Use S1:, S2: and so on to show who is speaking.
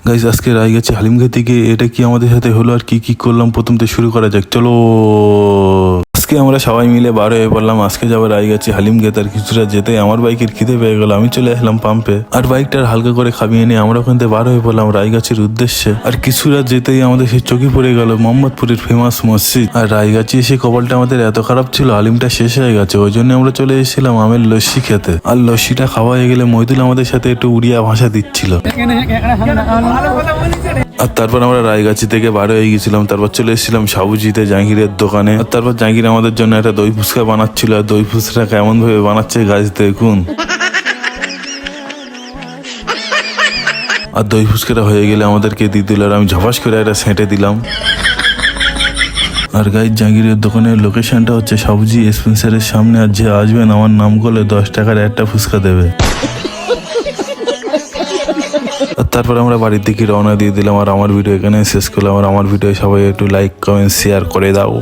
S1: Guys আজকে রায় গেছে হালিম খেতে গিয়ে এটা কি আমাদের সাথে হলো আর কি কি করলাম প্রথম থেকে শুরু করা যাক চলো। আজকে আমরা সবাই মিলে বার হয়ে পড়লাম। আজকে যাবো রায় গেছে হালিম খেতে। আর কিছুটা যেতে আমার বাইকের খিদে পেয়ে গেল, আমি চলে আসলাম পাম্পে আর বাইকটার হালকা করে খাবিয়ে নিয়ে আমরা ওখান থেকে বার হয়ে পড়লাম রায়গাছির উদ্দেশ্যে। আর কিছুটা যেতেই আমাদের সেই চোখে পড়ে গেল মোহাম্মদপুরের ফেমাস মসজিদ। আর রায়গাছি এসে কপালটা আমাদের এত খারাপ ছিল, হালিমটা শেষ হয়ে গেছে, ওই জন্য আমরা চলে এসেছিলাম আমের লস্যি খেতে। আর লস্যিটা খাওয়া হয়ে গেলে মইদুল আমাদের সাথে একটু উড়িয়া ভাষা দিচ্ছিল। আর তারপর আমরা রায়গাছি থেকে বার হয়ে গেছিলাম। তারপর চলে এসেছিলাম সাবুজিতে জাহাঙ্গীরের দোকানে। আর তারপর জাহাঙ্গীর আমাদের জন্য একটা দই ফুচকা বানাচ্ছিল। আর দই ফুচকা কেমন ভাবে বানাচ্ছে গাছ দেখুন। আর দই ফুচকাটা হয়ে গেলে আমাদেরকে দিয়ে দিল আর আমি ঝপাস করে একটা সেঁটে দিলাম। আর গাইজ জাহাঙ্গীরের দোকানের লোকেশনটা হচ্ছে সাবুজি স্পেন্সারের সামনে। আর যে আসবেন আমার নাম করলে 10 টাকার একটা ফুচকা দেবে। আর তারপর আমরা বাড়ির দিকে রওনা দিয়ে দিলাম। আর আমার ভিডিও এখানে শেষ করলাম। আর আমার ভিডিও সবাই একটু লাইক কমেন্ট শেয়ার করে দাও।